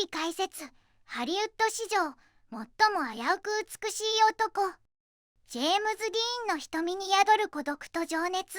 解説。ハリウッド史上最も危うく美しい男、ジェームズ・ディーンの瞳に宿る孤独と情熱。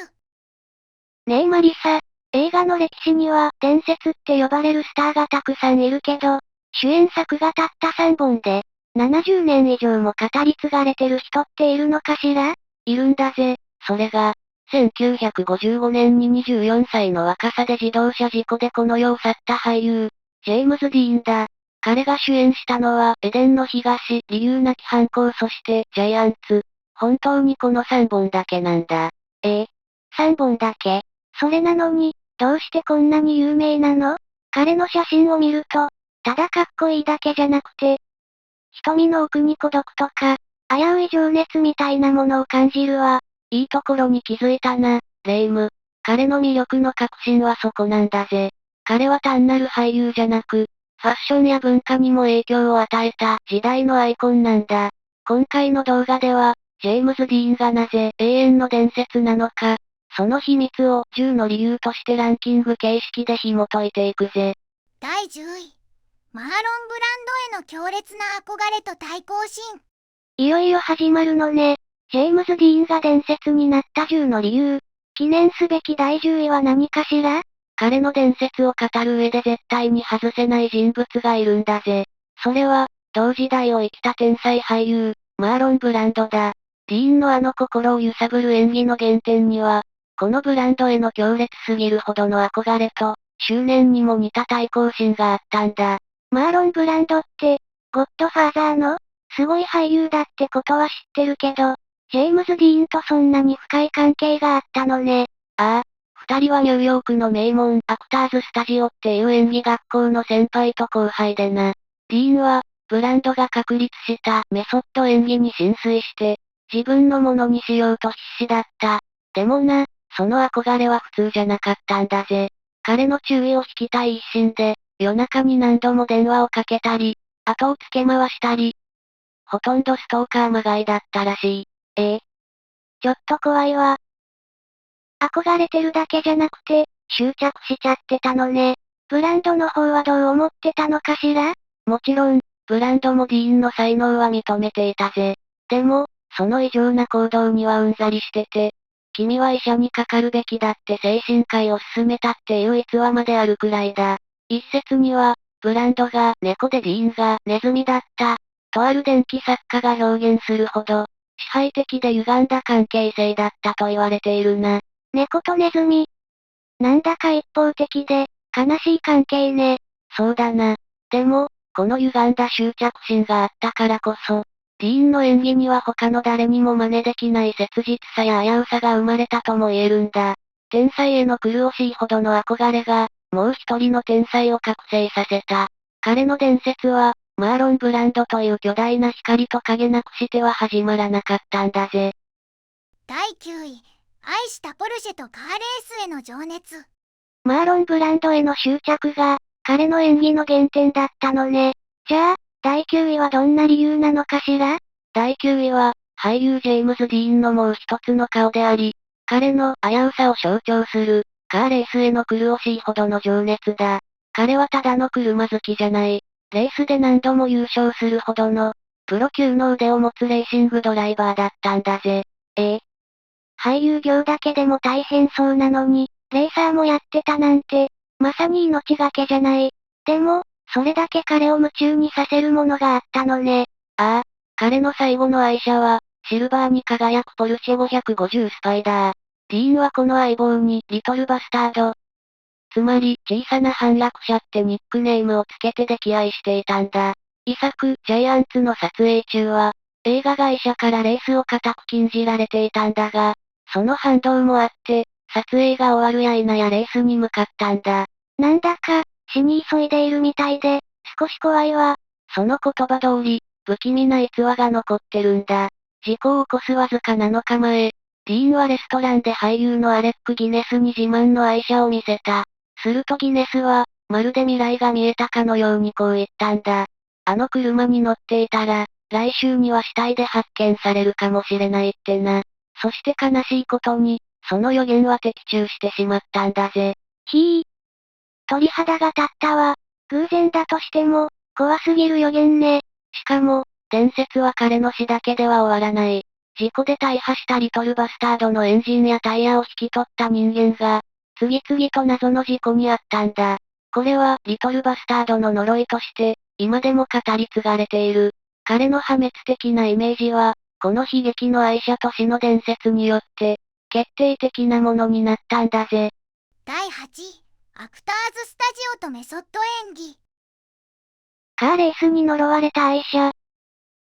ねえマリサ、映画の歴史には伝説って呼ばれるスターがたくさんいるけど、主演作がたった3本で、70年以上も語り継がれてる人っているのかしら？いるんだぜ。それが、1955年に24歳の若さで自動車事故でこの世を去った俳優、ジェームズ・ディーンだ。彼が主演したのは、エデンの東、理由なき反抗そして、ジャイアンツ。本当にこの3本だけなんだ。3本だけ？それなのに、どうしてこんなに有名なの？彼の写真を見ると、ただかっこいいだけじゃなくて、瞳の奥に孤独とか、危うい情熱みたいなものを感じるわ。いいところに気づいたな、レイム。彼の魅力の核心はそこなんだぜ。彼は単なる俳優じゃなく、ファッションや文化にも影響を与えた時代のアイコンなんだ。今回の動画では、ジェームズ・ディーンがなぜ永遠の伝説なのか、その秘密を10の理由としてランキング形式で紐解いていくぜ。第10位。マーロン・ブランドへの強烈な憧れと対抗心。いよいよ始まるのね。ジェームズ・ディーンが伝説になった10の理由。記念すべき第10位は何かしら？彼の伝説を語る上で絶対に外せない人物がいるんだぜ。それは、同時代を生きた天才俳優、マーロン・ブランドだ。ディーンのあの心を揺さぶる演技の原点には、このブランドへの強烈すぎるほどの憧れと、執念にも似た対抗心があったんだ。マーロン・ブランドって、ゴッドファーザーの、すごい俳優だってことは知ってるけど、ジェームズ・ディーンとそんなに深い関係があったのね。ああ、二人はニューヨークの名門アクターズスタジオっていう演技学校の先輩と後輩でな。ディーンは、ブランドが確立したメソッド演技に心酔して、自分のものにしようと必死だった。でもな、その憧れは普通じゃなかったんだぜ。彼の注意を引きたい一心で、夜中に何度も電話をかけたり、後をつけ回したり、ほとんどストーカーまがいだったらしい。ちょっと怖いわ。憧れてるだけじゃなくて、執着しちゃってたのね。ブランドの方はどう思ってたのかしら？もちろん、ブランドもディーンの才能は認めていたぜ。でも、その異常な行動にはうんざりしてて、君は医者にかかるべきだって精神科医を勧めたっていう逸話まであるくらいだ。一説には、ブランドが猫でディーンがネズミだった。とある伝記作家が表現するほど、支配的で歪んだ関係性だったと言われているな。猫とネズミ。なんだか一方的で、悲しい関係ね。そうだな。でも、この歪んだ執着心があったからこそ、ディーンの演技には他の誰にも真似できない切実さや危うさが生まれたとも言えるんだ。天才への狂しいほどの憧れが、もう一人の天才を覚醒させた。彼の伝説は、マーロン・ブランドという巨大な光と影なくしては始まらなかったんだぜ。第9位。愛したポルシェとカーレースへの情熱。マーロン・ブランドへの執着が、彼の演技の原点だったのね。じゃあ、第9位はどんな理由なのかしら？第9位は、俳優ジェームズ・ディーンのもう一つの顔であり、彼の危うさを象徴する、カーレースへの狂しいほどの情熱だ。彼はただの車好きじゃない。レースで何度も優勝するほどの、プロ級の腕を持つレーシングドライバーだったんだぜ。俳優業だけでも大変そうなのに、レーサーもやってたなんて、まさに命がけじゃない。でも、それだけ彼を夢中にさせるものがあったのね。ああ、彼の最後の愛車は、シルバーに輝くポルシェ550スパイダー。ディーンはこの相棒にリトルバスタード。つまり、小さな反落者ってニックネームをつけて溺愛していたんだ。遺作、ジャイアンツの撮影中は、映画会社からレースを固く禁じられていたんだが、その反動もあって、撮影が終わるや否やレースに向かったんだ。なんだか、死に急いでいるみたいで、少し怖いわ。その言葉通り、不気味な逸話が残ってるんだ。事故を起こすわずか7日前、ディーンはレストランで俳優のアレック・ギネスに自慢の愛車を見せた。するとギネスは、まるで未来が見えたかのようにこう言ったんだ。あの車に乗っていたら、来週には死体で発見されるかもしれないってな。そして悲しいことに、その予言は的中してしまったんだぜ。鳥肌が立ったわ。偶然だとしても、怖すぎる予言ね。しかも、伝説は彼の死だけでは終わらない。事故で大破したリトルバスタードのエンジンやタイヤを引き取った人間が、次々と謎の事故にあったんだ。これは、リトルバスタードの呪いとして、今でも語り継がれている。彼の破滅的なイメージは、この悲劇の愛者と死の伝説によって、決定的なものになったんだぜ。第8位、アクターズスタジオとメソッド演技。カーレースに呪われた愛車。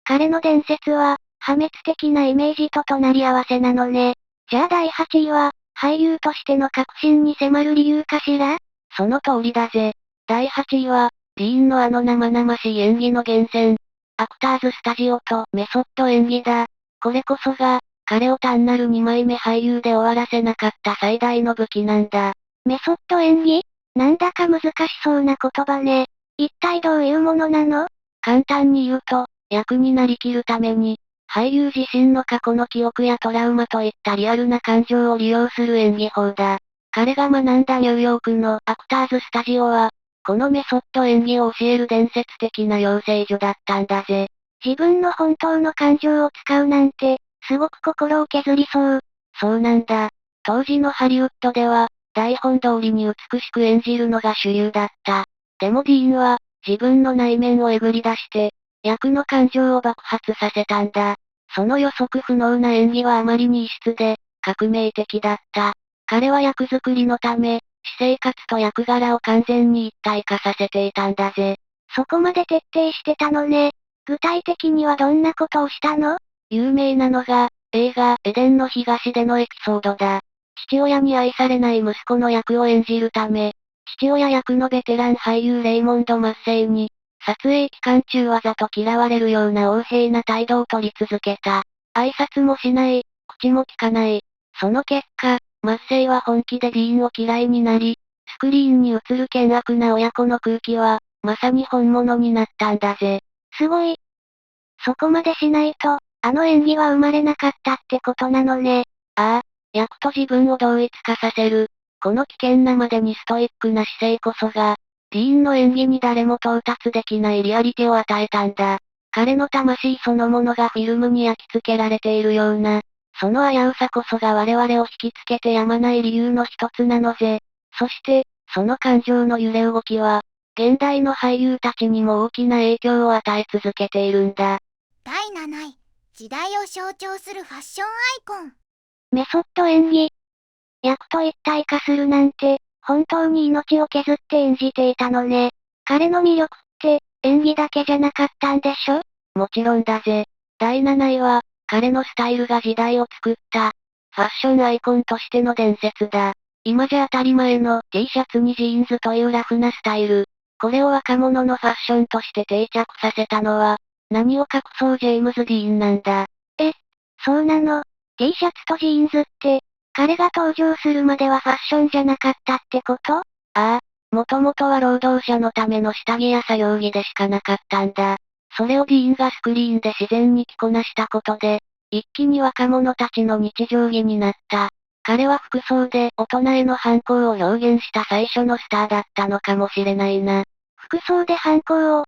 彼の伝説は、破滅的なイメージと隣り合わせなのね。じゃあ第8位は、俳優としての確信に迫る理由かしら？その通りだぜ。第8位は、ディーンのあの生々しい演技の源泉。アクターズスタジオとメソッド演技だ。これこそが、彼を単なる2枚目俳優で終わらせなかった最大の武器なんだ。メソッド演技？なんだか難しそうな言葉ね。一体どういうものなの？簡単に言うと、役になりきるために、俳優自身の過去の記憶やトラウマといったリアルな感情を利用する演技法だ。彼が学んだニューヨークのアクターズスタジオは、このメソッド演技を教える伝説的な養成所だったんだぜ。自分の本当の感情を使うなんて、すごく心を削りそう。そうなんだ。当時のハリウッドでは、台本通りに美しく演じるのが主流だった。でもディーンは、自分の内面をえぐり出して、役の感情を爆発させたんだ。その予測不能な演技はあまりに異質で、革命的だった。彼は役作りのため、私生活と役柄を完全に一体化させていたんだぜ。そこまで徹底してたのね。具体的にはどんなことをしたの？有名なのが、映画、エデンの東でのエピソードだ。父親に愛されない息子の役を演じるため、父親役のベテラン俳優レイモンド・マッセイに、撮影期間中わざと嫌われるような横柄な態度を取り続けた。挨拶もしない、口も聞かない。その結果、マッセイは本気でディーンを嫌いになり、スクリーンに映る険悪な親子の空気は、まさに本物になったんだぜ。すごい。そこまでしないと、あの演技は生まれなかったってことなのね。ああ、役と自分を同一化させる。この危険なまでにストイックな姿勢こそが、ディーンの演技に誰も到達できないリアリティを与えたんだ。彼の魂そのものがフィルムに焼き付けられているような、その危うさこそが我々を引きつけてやまない理由の一つなのぜ。そして、その感情の揺れ動きは、現代の俳優たちにも大きな影響を与え続けているんだ。第7位、時代を象徴するファッションアイコン。メソッド演技。役と一体化するなんて、本当に命を削って演じていたのね。彼の魅力って、演技だけじゃなかったんでしょ？もちろんだぜ。第7位は、彼のスタイルが時代を作った、ファッションアイコンとしての伝説だ。今じゃ当たり前の T シャツにジーンズというラフなスタイル。これを若者のファッションとして定着させたのは、何を隠そうジェームズ・ディーンなんだ。そうなの。T シャツとジーンズって、彼が登場するまではファッションじゃなかったってこと？ああ、もともとは労働者のための下着や作業着でしかなかったんだ。それをディーンがスクリーンで自然に着こなしたことで、一気に若者たちの日常着になった。彼は服装で大人への反抗を表現した最初のスターだったのかもしれないな。服装で反抗を。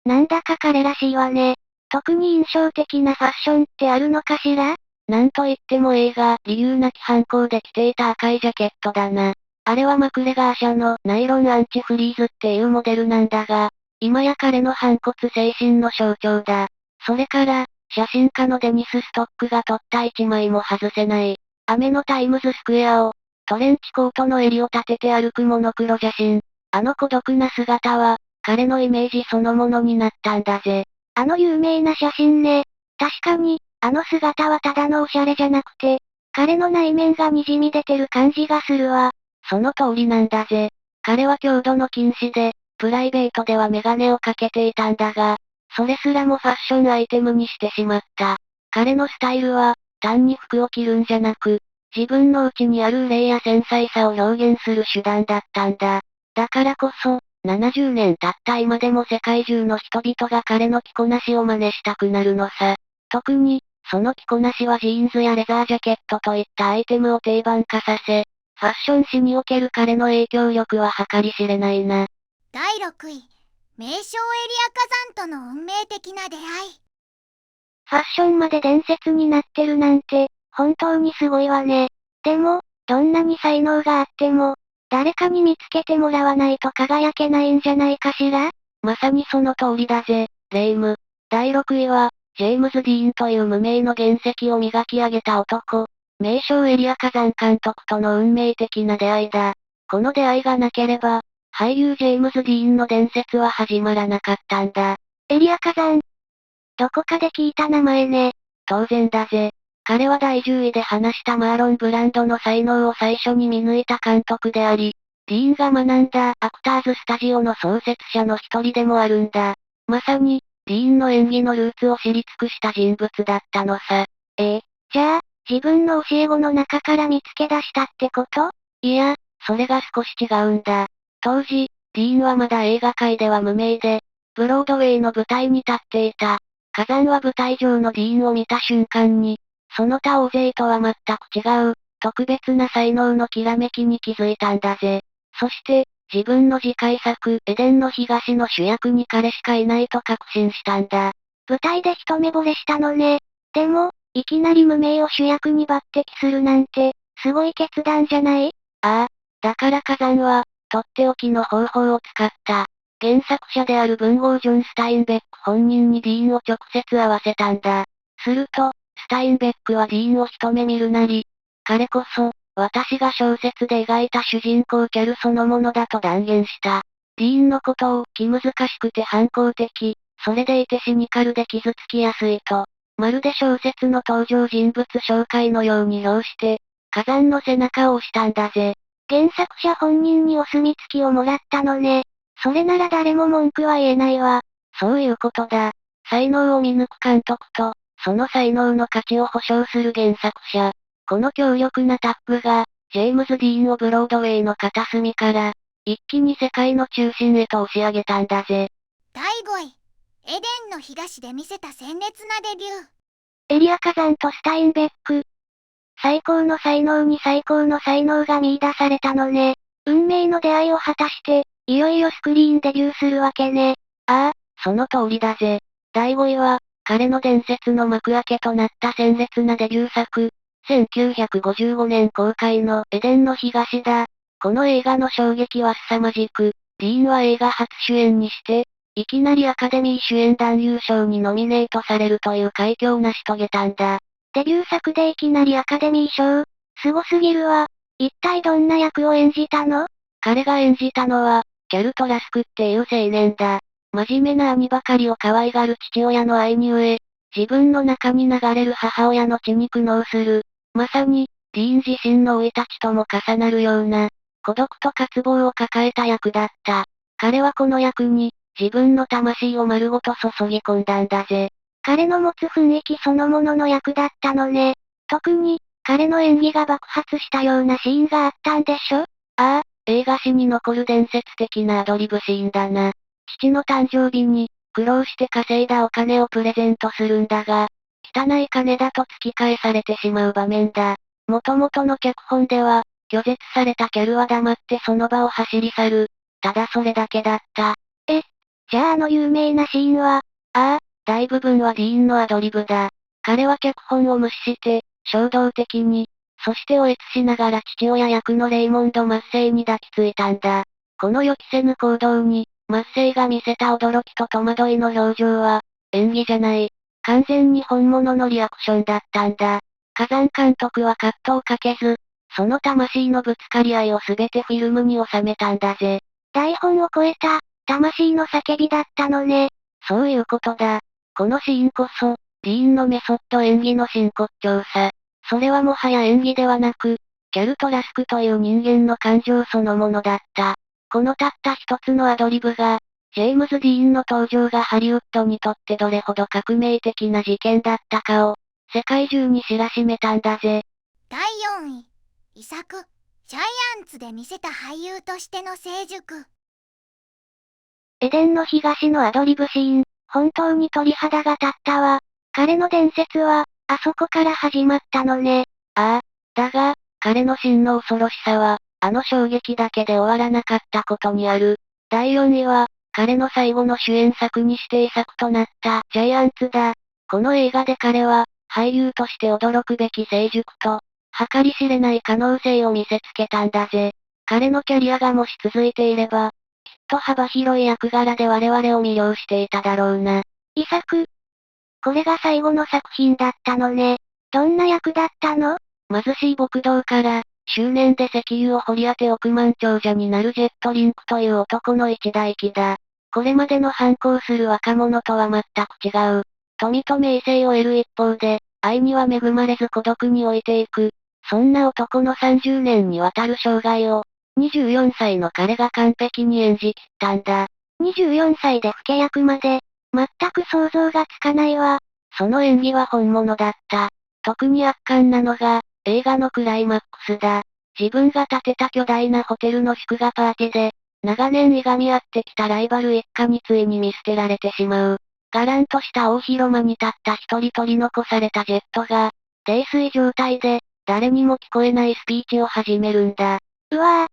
なんだか彼らしいわね。特に印象的なファッションってあるのかしら？なんといっても映画、理由なき反抗で着ていた赤いジャケットだな。あれはマクレガー社のナイロンアンチフリーズっていうモデルなんだが、今や彼の反骨精神の象徴だ。それから、写真家のデニス・ストックが撮った一枚も外せない。雨のタイムズスクエアを、トレンチコートの襟を立てて歩くモノクロ写真。あの孤独な姿は、彼のイメージそのものになったんだぜ。あの有名な写真ね。確かに、あの姿はただのおしゃれじゃなくて、彼の内面が滲み出てる感じがするわ。その通りなんだぜ。彼は強度の禁止で、プライベートではメガネをかけていたんだが、それすらもファッションアイテムにしてしまった。彼のスタイルは、単に服を着るんじゃなく、自分の内にある憂いや繊細さを表現する手段だったんだ。だからこそ、70年経った今でも世界中の人々が彼の着こなしを真似したくなるのさ。特に、その着こなしはジーンズやレザージャケットといったアイテムを定番化させ、ファッション誌における彼の影響力は計り知れないな。第6位、名称エリア火山との運命的な出会い。ファッションまで伝説になってるなんて、本当にすごいわね。でも、どんなに才能があっても、誰かに見つけてもらわないと輝けないんじゃないかしら？まさにその通りだぜ、レイム。第6位は、ジェームズ・ディーンという無名の原石を磨き上げた男。名称エリア火山監督との運命的な出会いだ。この出会いがなければ、俳優ジェームズ・ディーンの伝説は始まらなかったんだ。エリア火山。どこかで聞いた名前ね。当然だぜ。彼は第10位で話したマーロン・ブランドの才能を最初に見抜いた監督であり、ディーンが学んだアクターズスタジオの創設者の一人でもあるんだ。まさに、ディーンの演技のルーツを知り尽くした人物だったのさ。じゃあ、自分の教え子の中から見つけ出したってこと？いや、それが少し違うんだ。当時、ディーンはまだ映画界では無名で、ブロードウェイの舞台に立っていた。火山は舞台上のディーンを見た瞬間に、その他大勢とは全く違う、特別な才能のきらめきに気づいたんだぜ。そして、自分の次回作、エデンの東の主役に彼しかいないと確信したんだ。舞台で一目惚れしたのね。でも、いきなり無名を主役に抜擢するなんて、すごい決断じゃない？ああ、だから火山は、とっておきの方法を使った。原作者である文豪ジョン・スタインベック本人にディーンを直接会わせたんだ。すると、スタインベックはディーンを一目見るなり、彼こそ、私が小説で描いた主人公キャルそのものだと断言した。ディーンのことを気難しくて反抗的、それでいてシニカルで傷つきやすいと、まるで小説の登場人物紹介のように評して、火山の背中を押したんだぜ。原作者本人にお墨付きをもらったのね。それなら誰も文句は言えないわ。そういうことだ。才能を見抜く監督と、その才能の価値を保証する原作者。この強力なタッグが、ジェームズ・ディーンをブロードウェイの片隅から、一気に世界の中心へと押し上げたんだぜ。第5位、エデンの東で見せた鮮烈なデビュー。エリア火山とスタインベック。最高の才能に最高の才能が見出されたのね。運命の出会いを果たして、いよいよスクリーンデビューするわけね。ああ、その通りだぜ。第5位は、彼の伝説の幕開けとなった鮮烈なデビュー作、1955年公開のエデンの東だ。この映画の衝撃は凄まじく、ディーンは映画初主演にして、いきなりアカデミー主演男優賞にノミネートされるという快挙を成し遂げたんだ。デビュー作でいきなりアカデミー賞。すごすぎるわ。一体どんな役を演じたの？彼が演じたのは、キャルトラスクっていう青年だ。真面目な兄ばかりを可愛がる父親の愛に飢え、自分の中に流れる母親の血に苦悩する。まさに、ディーン自身の生い立ちとも重なるような、孤独と渇望を抱えた役だった。彼はこの役に、自分の魂を丸ごと注ぎ込んだんだぜ。彼の持つ雰囲気そのものの役だったのね。特に、彼の演技が爆発したようなシーンがあったんでしょ？ああ、映画史に残る伝説的なアドリブシーンだな。父の誕生日に、苦労して稼いだお金をプレゼントするんだが、汚い金だと突き返されてしまう場面だ。元々の脚本では、拒絶されたキャルは黙ってその場を走り去る。ただそれだけだった。じゃあ有名なシーンは？ああ、大部分はディーンのアドリブだ。彼は脚本を無視して、衝動的に、そして嗚咽しながら父親役のレイモンド・マッセイに抱きついたんだ。この予期せぬ行動に、マッセイが見せた驚きと戸惑いの表情は、演技じゃない。完全に本物のリアクションだったんだ。火山監督はカットをかけず、その魂のぶつかり合いをすべてフィルムに収めたんだぜ。台本を超えた、魂の叫びだったのね。そういうことだ。このシーンこそ、ディーンのメソッド演技の真骨頂さ。それはもはや演技ではなく、キャルトラスクという人間の感情そのものだった。このたった一つのアドリブが、ジェームズ・ディーンの登場がハリウッドにとってどれほど革命的な事件だったかを、世界中に知らしめたんだぜ。第4位、遺作、ジャイアンツで見せた俳優としての成熟。エデンの東のアドリブシーン、本当に鳥肌が立ったわ。彼の伝説は、あそこから始まったのね。ああ、だが、彼の真の恐ろしさは、あの衝撃だけで終わらなかったことにある。第4位は、彼の最後の主演作に指定作となったジャイアンツだ。この映画で彼は、俳優として驚くべき成熟と、計り知れない可能性を見せつけたんだぜ。彼のキャリアがもし続いていれば、きっと幅広い役柄で我々を魅了していただろうな。遺作。これが最後の作品だったのね。どんな役だったの？貧しい牧道から、執念で石油を掘り当て億万長者になるジェットリンクという男の一大記だ。これまでの反抗する若者とは全く違う。富と名声を得る一方で、愛には恵まれず孤独に置いていく。そんな男の30年にわたる生涯を、24歳の彼が完璧に演じ切ったんだ。24歳で老け役まで、全く想像がつかないわ。その演技は本物だった。特に圧巻なのが、映画のクライマックスだ。自分が建てた巨大なホテルの祝賀パーティーで、長年いがみ合ってきたライバル一家についに見捨てられてしまう。がらんとした大広間に立った一人取り残されたジェットが、泥酔状態で、誰にも聞こえないスピーチを始めるんだ。うわぁ。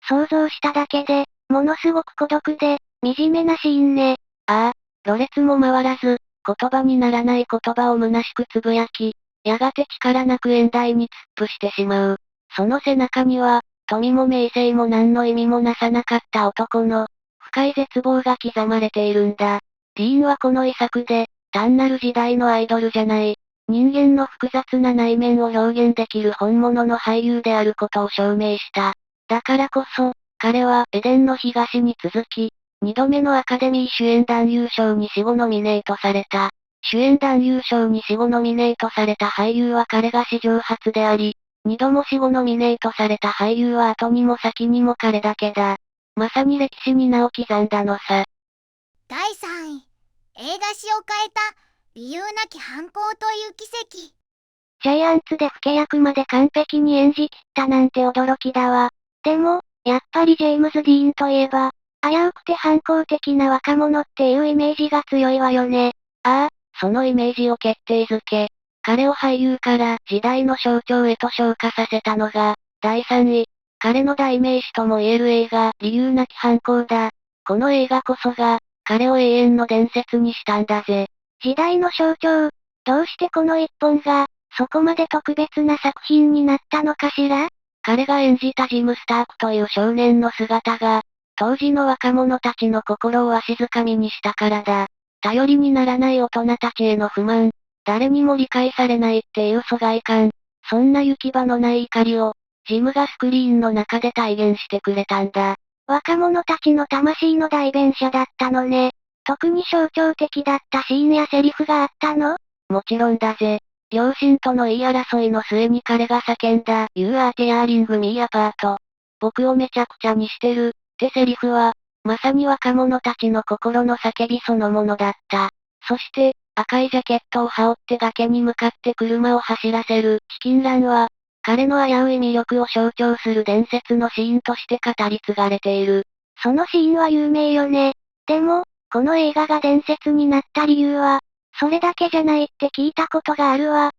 想像しただけで、ものすごく孤独で、惨めなシーンね。ああ、ろれつも回らず、言葉にならない言葉を虚しくつぶやき、やがて力なく演台に突っ伏してしまう。その背中には、富も名声も何の意味もなさなかった男の、深い絶望が刻まれているんだ。ディーンはこの遺作で、単なる時代のアイドルじゃない、人間の複雑な内面を表現できる本物の俳優であることを証明した。だからこそ、彼はエデンの東に続き、2度目のアカデミー主演男優賞に4、5ノミネートされた。主演男優賞に4、5ノミネートされた俳優は彼が史上初であり、2度も4、5ノミネートされた俳優は後にも先にも彼だけだ。まさに歴史に名を刻んだのさ。第3位、映画史を変えた理由なき反抗という奇跡。ジャイアンツで老け役まで完璧に演じ切ったなんて驚きだわ。でも、やっぱりジェームズ・ディーンといえば、危うくて反抗的な若者っていうイメージが強いわよね。ああ、そのイメージを決定づけ、彼を俳優から時代の象徴へと昇華させたのが、第3位、彼の代名詞とも言える映画、理由なき反抗だ。この映画こそが、彼を永遠の伝説にしたんだぜ。時代の象徴。どうしてこの一本が、そこまで特別な作品になったのかしら？彼が演じたジム・スタークという少年の姿が、当時の若者たちの心をわしづかみにしたからだ。頼りにならない大人たちへの不満、誰にも理解されないっていう疎外感、そんな行き場のない怒りを、ジムがスクリーンの中で体現してくれたんだ。若者たちの魂の代弁者だったのね。特に象徴的だったシーンやセリフがあったの？もちろんだぜ。両親との言い争いの末に彼が叫んだ、You are tearing me apart。僕をめちゃくちゃにしてる、ってセリフは、まさに若者たちの心の叫びそのものだった。そして、赤いジャケットを羽織って崖に向かって車を走らせる、チキンランは、彼の危うい魅力を象徴する伝説のシーンとして語り継がれている。そのシーンは有名よね。でも、この映画が伝説になった理由は、それだけじゃないって聞いたことがあるわ。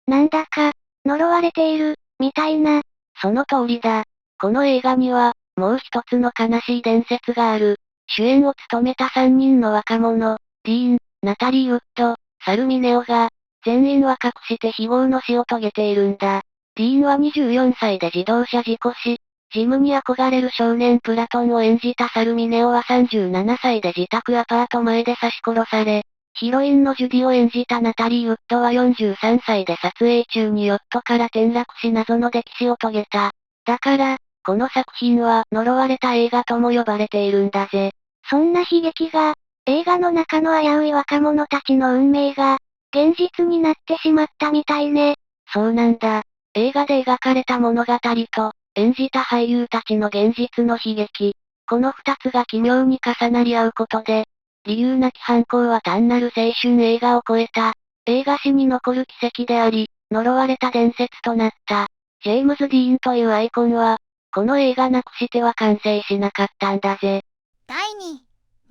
なんだか、呪われている、みたいな。その通りだ。この映画には、もう一つの悲しい伝説がある。主演を務めた3人の若者、ディーン、ナタリー・ウッド、サルミネオが、全員若くして非業の死を遂げているんだ。ディーンは24歳で自動車事故死。ジムに憧れる少年プラトンを演じたサルミネオは37歳で自宅アパート前で刺し殺され、ヒロインのジュディを演じたナタリー・ウッドは43歳で撮影中にヨットから転落し謎の溺死を遂げた。だから、この作品は呪われた映画とも呼ばれているんだぜ。そんな悲劇が、映画の中の危うい若者たちの運命が、現実になってしまったみたいね。そうなんだ。映画で描かれた物語と、演じた俳優たちの現実の悲劇。この二つが奇妙に重なり合うことで、理由なき反抗は単なる青春映画を超えた、映画史に残る奇跡であり、呪われた伝説となった。ジェームズ・ディーンというアイコンは、この映画なくしては完成しなかったんだぜ。第2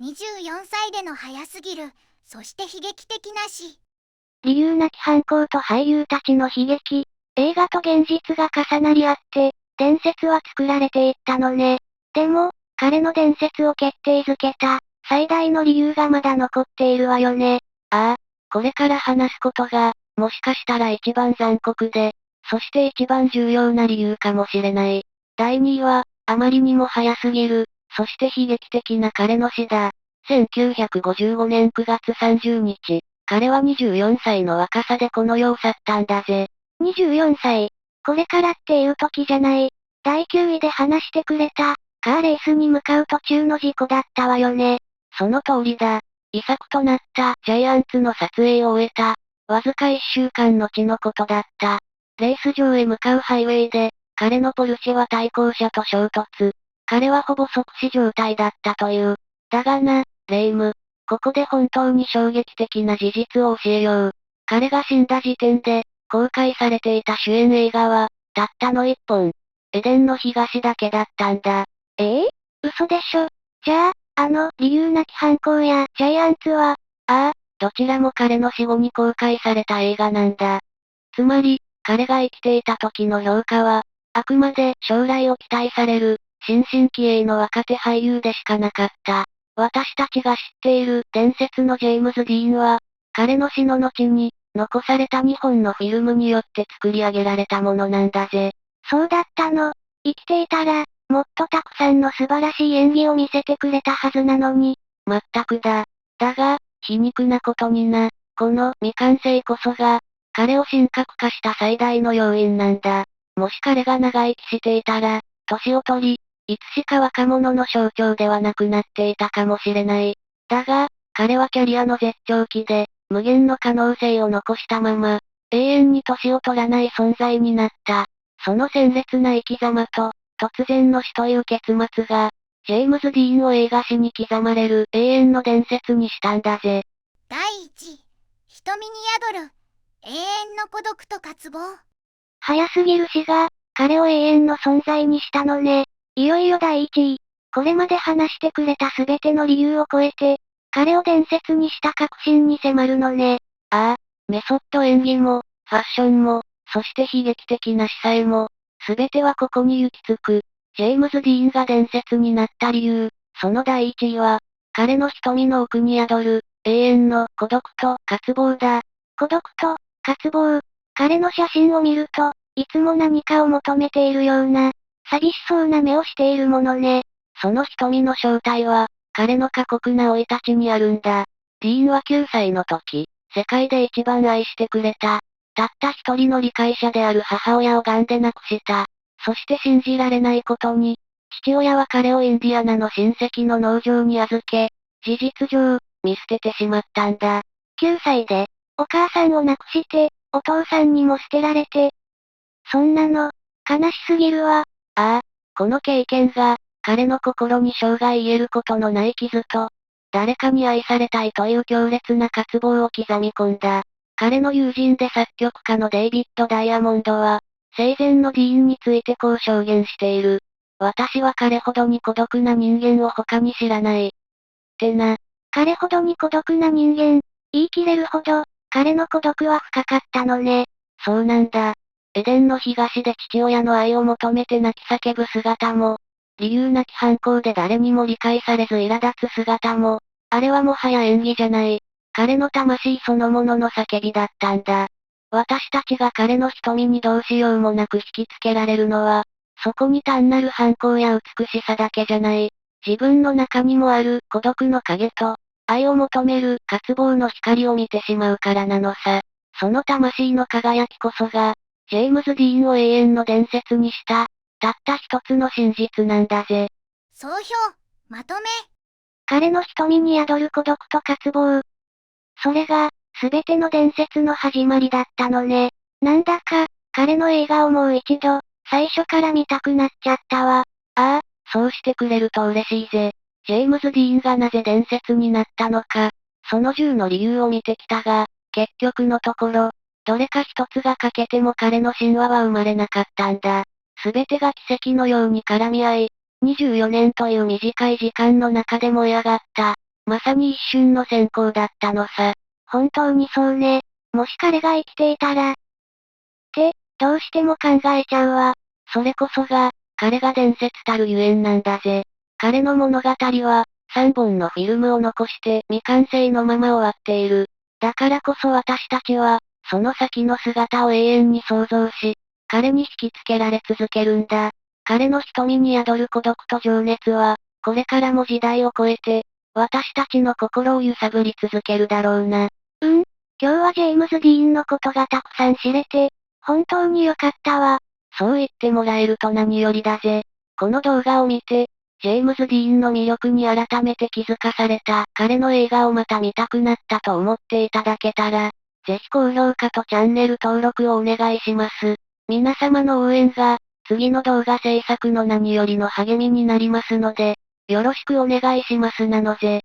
位、24歳での早すぎる、そして悲劇的な死。理由なき反抗と俳優たちの悲劇、映画と現実が重なり合って、伝説は作られていったのね。でも、彼の伝説を決定づけた、最大の理由がまだ残っているわよね。ああ、これから話すことが、もしかしたら一番残酷で、そして一番重要な理由かもしれない。第2位は、あまりにも早すぎる、そして悲劇的な彼の死だ。1955年9月30日、彼は24歳の若さでこの世を去ったんだぜ。24歳。これからっていう時じゃない。第9位で話してくれた、カーレースに向かう途中の事故だったわよね。その通りだ。遺作となったジャイアンツの撮影を終えた、わずか1週間後のことだった。レース場へ向かうハイウェイで、彼のポルシェは対向車と衝突。彼はほぼ即死状態だったという。だがな、レイム。ここで本当に衝撃的な事実を教えよう。彼が死んだ時点で、公開されていた主演映画は、たったの1本。エデンの東だけだったんだ。嘘でしょ。じゃあ、理由なき犯行や、ジャイアンツは、ああ、どちらも彼の死後に公開された映画なんだ。つまり、彼が生きていた時の評価は、あくまで将来を期待される、新進気鋭の若手俳優でしかなかった。私たちが知っている伝説のジェームズ・ディーンは、彼の死の後に、残された2本のフィルムによって作り上げられたものなんだぜ。そうだったの。生きていたら、もっとたくさんの素晴らしい演技を見せてくれたはずなのに。まったくだ。だが、皮肉なことにな、この未完成こそが、彼を神格化した最大の要因なんだ。もし彼が長生きしていたら、年を取り、いつしか若者の象徴ではなくなっていたかもしれない。だが、彼はキャリアの絶頂期で、無限の可能性を残したまま、永遠に年を取らない存在になった。その鮮烈な生き様と、突然の死という結末が、ジェームズ・ディーンを映画史に刻まれる永遠の伝説にしたんだぜ。第1位、瞳に宿る永遠の孤独と渇望。早すぎる死が、彼を永遠の存在にしたのね。いよいよ第1位。これまで話してくれたすべての理由を超えて、彼を伝説にした確信に迫るのね。ああ、メソッド演技も、ファッションも、そして悲劇的な死さえも、すべてはここに行き着く。ジェームズ・ディーンが伝説になった理由、その第一位は、彼の瞳の奥に宿る、永遠の孤独と渇望だ。孤独と、渇望。彼の写真を見ると、いつも何かを求めているような、寂しそうな目をしているものね。その瞳の正体は、彼の過酷な生い立ちにあるんだ。ディーンは9歳の時、世界で一番愛してくれた。たった一人の理解者である母親を癌で亡くした。そして信じられないことに、父親は彼をインディアナの親戚の農場に預け、事実上、見捨ててしまったんだ。9歳で、お母さんを亡くして、お父さんにも捨てられて。そんなの、悲しすぎるわ。ああ、この経験が、彼の心に生涯癒えることのない傷と、誰かに愛されたいという強烈な渇望を刻み込んだ。彼の友人で作曲家のデイビッド・ダイヤモンドは、生前のディーンについてこう証言している。私は彼ほどに孤独な人間を他に知らない。ってな。彼ほどに孤独な人間、言い切れるほど、彼の孤独は深かったのね。そうなんだ。エデンの東で父親の愛を求めて泣き叫ぶ姿も、理由なき反抗で誰にも理解されず苛立つ姿も、あれはもはや演技じゃない。彼の魂そのものの叫びだったんだ。私たちが彼の瞳にどうしようもなく引きつけられるのは、そこに単なる反抗や美しさだけじゃない。自分の中にもある孤独の影と、愛を求める渇望の光を見てしまうからなのさ。その魂の輝きこそが、ジェームズ・ディーンを永遠の伝説にした、たった一つの真実なんだぜ。総評、まとめ。彼の瞳に宿る孤独と渇望。それが、すべての伝説の始まりだったのね。なんだか、彼の映画をもう一度、最初から見たくなっちゃったわ。ああ、そうしてくれると嬉しいぜ。ジェームズ・ディーンがなぜ伝説になったのか、その10の理由を見てきたが、結局のところ、どれか一つが欠けても彼の神話は生まれなかったんだ。すべてが奇跡のように絡み合い、24年という短い時間の中で燃え上がった。まさに一瞬の閃光だったのさ。本当にそうね。もし彼が生きていたら。って、どうしても考えちゃうわ。それこそが、彼が伝説たるゆえんなんだぜ。彼の物語は、3本のフィルムを残して未完成のまま終わっている。だからこそ私たちは、その先の姿を永遠に想像し、彼に引きつけられ続けるんだ。彼の瞳に宿る孤独と情熱は、これからも時代を超えて、私たちの心を揺さぶり続けるだろうな。今日はジェームズ・ディーンのことがたくさん知れて、本当に良かったわ。そう言ってもらえると何よりだぜ。この動画を見て、ジェームズ・ディーンの魅力に改めて気づかされた、彼の映画をまた見たくなったと思っていただけたら、ぜひ高評価とチャンネル登録をお願いします。皆様の応援が、次の動画制作の何よりの励みになりますので、よろしくお願いしますなのぜ。